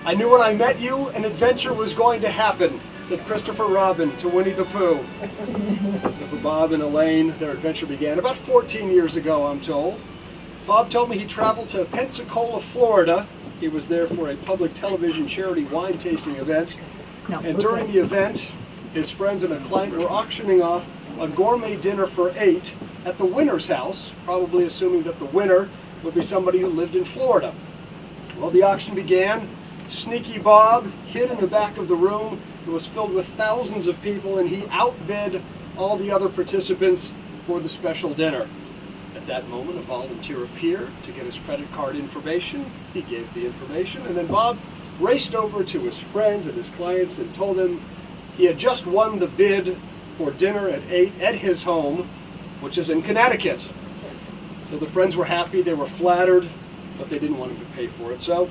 "I knew when I met you an adventure was going to happen," said Christopher Robin to Winnie the Pooh. So for Bob and Elaine, their adventure began about 14 years ago, I'm told. Bob told me he traveled to Pensacola, Florida. He was there for a public television charity wine tasting event. And during the event, his friends and a client were auctioning off a gourmet dinner for 8 at the winner's house, probably assuming that the winner would be somebody who lived in Florida. Well, the auction began. Sneaky Bob hid in the back of the room. It was filled with thousands of people, and he outbid all the other participants for the special dinner. At that moment, a volunteer appeared to get his credit card information. He gave the information, and then Bob raced over to his friends and his clients and told them he had just won the bid for dinner at 8 at his home, which is in Connecticut. So the friends were happy, they were flattered, but they didn't want him to pay for it. So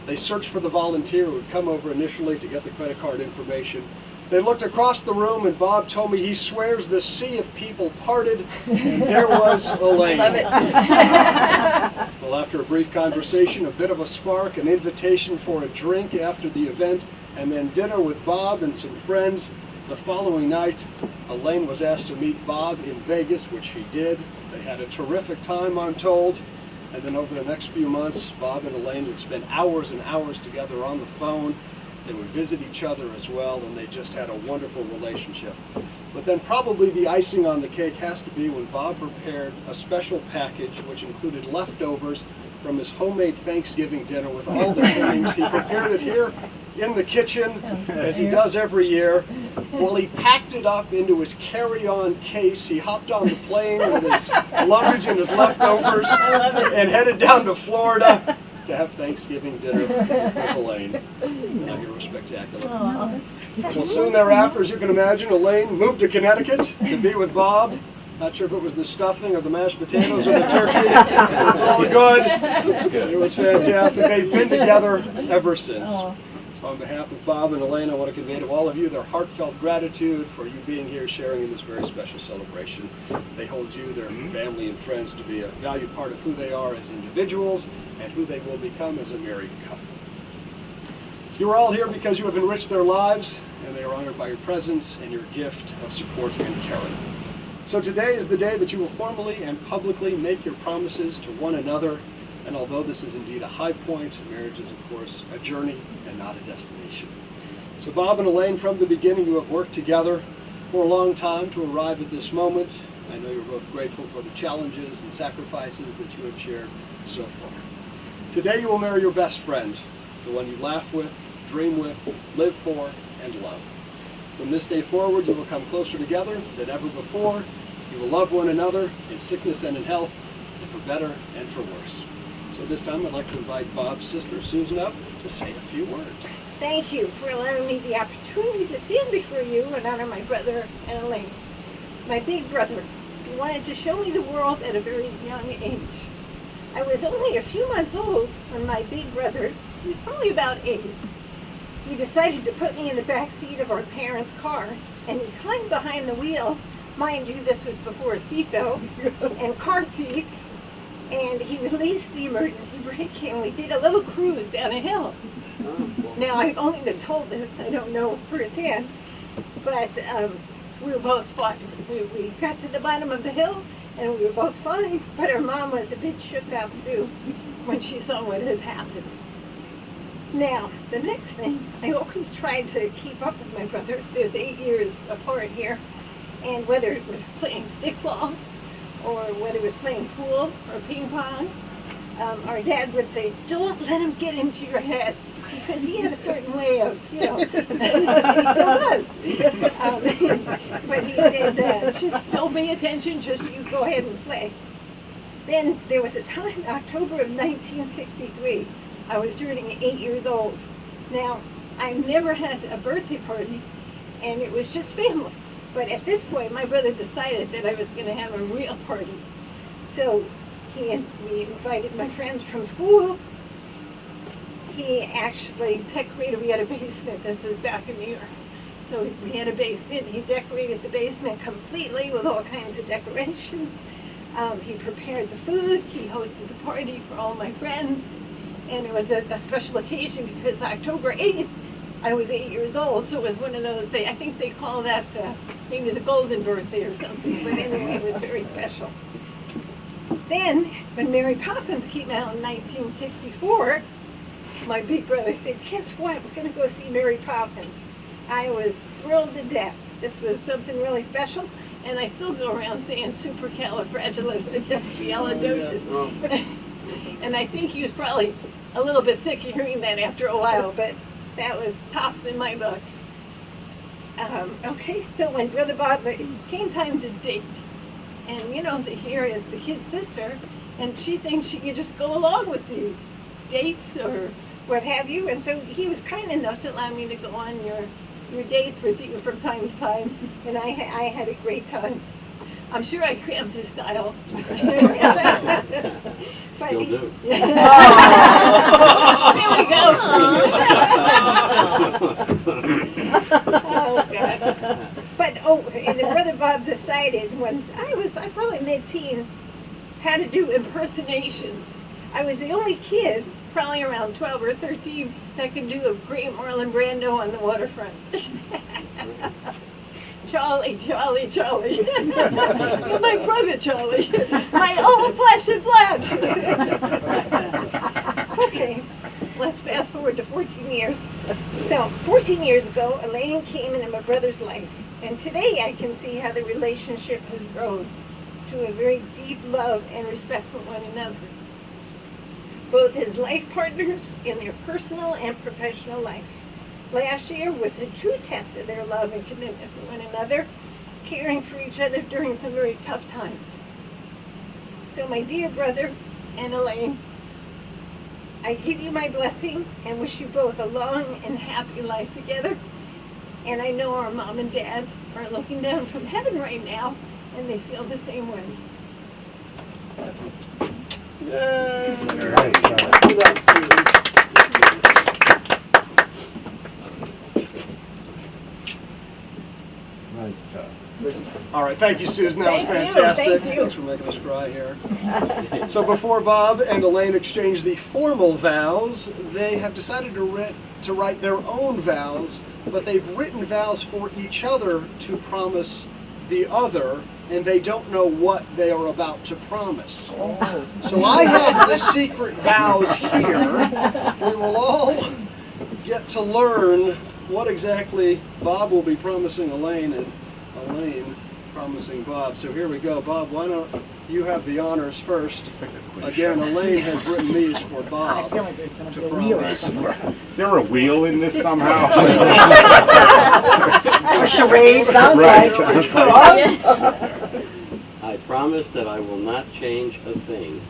they searched for the volunteer who had come over initially to get the credit card information. They looked across the room, and Bob told me he swears the sea of people parted, and there was Elaine. Love it. Well, after a brief conversation, a bit of a spark, an invitation for a drink after the event, and then dinner with Bob and some friends. The following night, Elaine was asked to meet Bob in Vegas, which she did. They had a terrific time, I'm told. And then over the next few months, Bob and Elaine would spend hours and hours together on the phone. They would visit each other as well, and they just had a wonderful relationship. But then probably the icing on the cake has to be when Bob prepared a special package which included leftovers from his homemade Thanksgiving dinner with all the trimmings. He prepared it here in the kitchen, as he does every year. Well, he packed it up into his carry-on case. He hopped on the plane with his luggage and his leftovers and headed down to Florida to have Thanksgiving dinner with Elaine. Now here was spectacular. Well, soon thereafter, as you can imagine, Elaine moved to Connecticut to be with Bob. Not sure if it was the stuffing or the mashed potatoes or the turkey. It's all good. It was fantastic. They've been together ever since. So on behalf of Bob and Elaine, I want to convey to all of you their heartfelt gratitude for you being here sharing in this very special celebration. They hold you, their family and friends, to be a valued part of who they are as individuals and who they will become as a married couple. You are all here because you have enriched their lives, and they are honored by your presence and your gift of support and caring. So today is the day that you will formally and publicly make your promises to one another. And although this is indeed a high point, marriage is, of course, a journey and not a destination. So Bob and Elaine, from the beginning, you have worked together for a long time to arrive at this moment. I know you're both grateful for the challenges and sacrifices that you have shared so far. Today you will marry your best friend, the one you laugh with, dream with, live for, and love. From this day forward, you will come closer together than ever before. You will love one another in sickness and in health, and for better and for worse. So this time I'd like to invite Bob's sister, Susan, up to say a few words. Thank you for allowing me the opportunity to stand before you and honor my brother and Elaine. My big brother, he wanted to show me the world at a very young age. I was only a few months old when my big brother, he was probably about 8, he decided to put me in the back seat of our parents' car, and he climbed behind the wheel. Mind you, this was before seatbelts and car seats. And he released the emergency brake, and we did a little cruise down a hill. Now, I've only been told this, I don't know firsthand, but we were both fine. We got to the bottom of the hill, and we were both fine, but our mom was a bit shook up, too, when she saw what had happened. Now, the next thing, I always tried to keep up with my brother. There's 8 years apart here, and whether it was playing stickball, or whether it was playing pool or ping pong, our dad would say, "Don't let him get into your head," because he had a certain way of, he still does. But he said, just don't pay attention, just you go ahead and play. Then there was a time, October of 1963, I was turning 8 years old. Now, I never had a birthday party, and it was just family. But at this point, my brother decided that I was going to have a real party. So we invited my friends from school. He actually decorated, we had a basement. This was back in New York. So we had a basement. He decorated the basement completely with all kinds of decoration. He prepared the food. He hosted the party for all my friends. And it was a special occasion because October 8th, I was 8 years old, so it was one of those, I think they call that maybe the golden birthday or something, but anyway, it was very special. Then, when Mary Poppins came out in 1964, my big brother said, guess what, we're going to go see Mary Poppins. I was thrilled to death. This was something really special, and I still go around saying supercalifragilisticexpialidocious. And I think he was probably a little bit sick of hearing that after a while, but that was tops in my book. Okay, so when Brother Bob, it came time to date, and you know, here is the kid's sister, and she thinks she can just go along with these dates or what have you, and so he was kind enough to allow me to go on your dates with you from time to time, and I had a great time. I'm sure I cramped his style. Still do. There we go. Oh, God. But, and then Brother Bob decided when I probably mid-teen, how to do impersonations. I was the only kid, probably around 12 or 13, that could do a great Marlon Brando on the waterfront. Charlie, Charlie, Charlie. You're my brother, Charlie. My own flesh and blood. Okay, let's fast forward to 14 years. So, 14 years ago, Elaine came into my brother's life. And today I can see how the relationship has grown to a very deep love and respect for one another. Both as life partners in their personal and professional life. Last year was a true test of their love and commitment for one another, caring for each other during some very tough times. So my dear brother and Elaine, I give you my blessing and wish you both a long and happy life together. And I know our mom and dad are looking down from heaven right now, and they feel the same way. Yay! All right. See that, Susan? Nice job. All right, thank you, Susan. That was Thank you, fantastic. thank you. Thanks for making us cry here. So before Bob and Elaine exchange the formal vows, they have decided to write their own vows, but they've written vows for each other to promise the other, and they don't know what they are about to promise. Oh. So I have the secret vows here. We will all get to learn what exactly Bob will be promising Elaine and Elaine promising Bob. So here we go. Bob, why don't you have the honors first? Again, Elaine has written these for Bob. I feel like there's going to to be a wheel or promise. somewhere. Is there a wheel in this somehow? Charade sounds Right. like. I promise that I will not change a thing,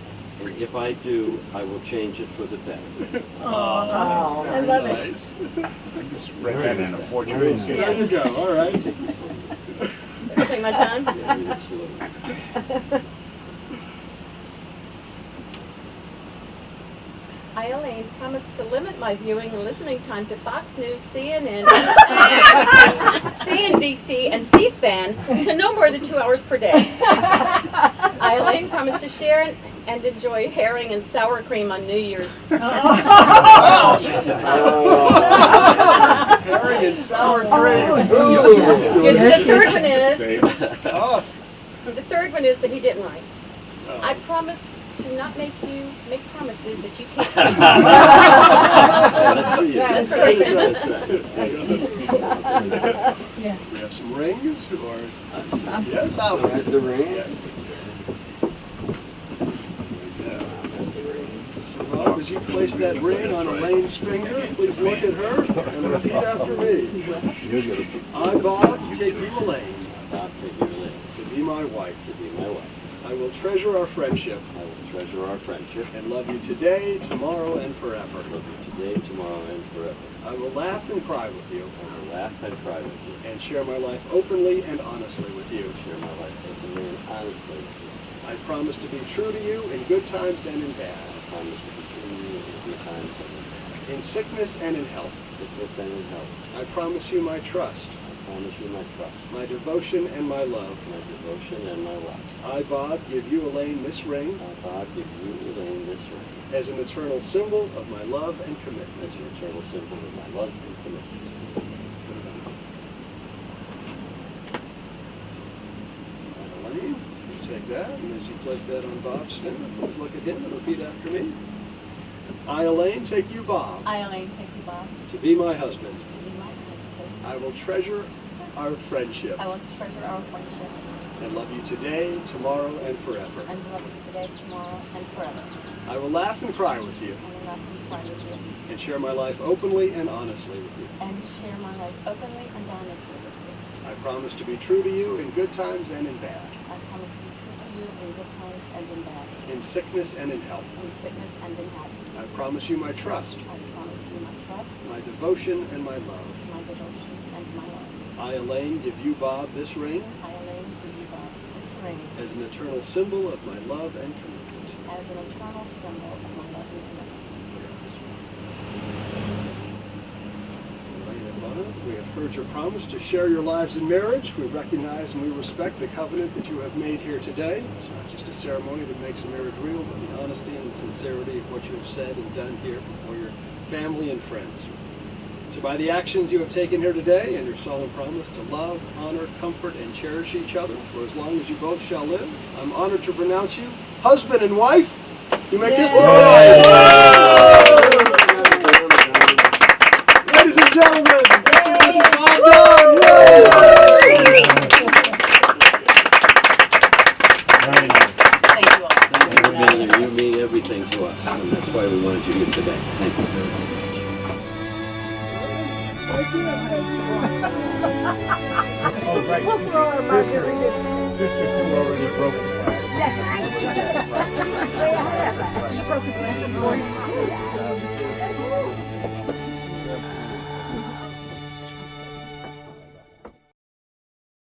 and if I do, I will change it for the better. Oh, I love it. Nice. I just read that in a fortune. There you go. All right. Take my time. Yeah, read it slowly. I, Elaine, promise to limit my viewing and listening time to Fox News, CNN, CNBC, and C-SPAN to no more than 2 hours per day. I, Elaine, promise to share and enjoy herring and sour cream on New Year's. Herring and sour cream. The third one is, Oh. the third one is that he didn't write. Oh. I promise to not make you make promises that you can't That's for you. That's for That's me. right. We have some rings, or yes, out. That's the ring. Bob, as you place that ring on Elaine's finger, please look at her and repeat after me. I, Bob, take you, Elaine, Bob, take your leg to be my wife. to be my wife. I will treasure our friendship I will treasure our friendship. and love you today, tomorrow, and forever. Love you today, tomorrow, and forever. I will laugh and cry with you I will laugh and cry with you. and share my life openly and honestly with you. Share my life openly and honestly with you. I promise to be true to you in good times and in bad, I promise to be true to you in good times and in in sickness and in health. sickness and in health. I promise you my trust, I promise you my trust, my devotion, and my love. my devotion, and my love. I, Bob, give you, Elaine, this ring I, Bob, give you, Elaine, this ring as an eternal symbol of my love and commitment. as an eternal symbol of my love and commitment. And Elaine, you take that, and as you place that on Bob's finger, please look at him and repeat after me. I, Elaine, take you, Bob, I, Elaine, take you, Bob, to be my husband. to be my husband. I will treasure our friendship I will treasure our friendship and love you today, tomorrow, and forever. and love you today, tomorrow, and forever. I will laugh and cry with you I will laugh and cry with you and share my life openly and honestly with you. and share my life openly and honestly with you. I promise to be true to you in good times and in bad, I promise to be true to you in good times and in bad, in sickness and in health. in sickness and in health. I promise you my trust, I promise you my trust, my devotion, and my love. my devotion, and my love. I, Elaine, give you, Bob, this ring I, Elaine, give you, Bob, this ring as an eternal symbol of my love and commitment. as an eternal symbol of my love and commitment. Elaine and Bob, we have heard your promise to share your lives in marriage. We recognize and we respect the covenant that you have made here today. It's not just a ceremony that makes a marriage real, but the honesty and the sincerity of what you have said and done here before your family and friends. So by the actions you have taken here today and your solemn promise to love, honor, comfort, and cherish each other for as long as you both shall live, I'm honored to pronounce you husband and wife. You may kiss the bride. Ladies and gentlemen, this is Bob Dunn. Very nice. Thank you all. You mean everything to us, and that's why we wanted you here today. Thank you very much. Oh, right. We'll throw our margaritas. Sister Sue already broke the flag. That's right. She was way ahead of us. She broke his last 40 times.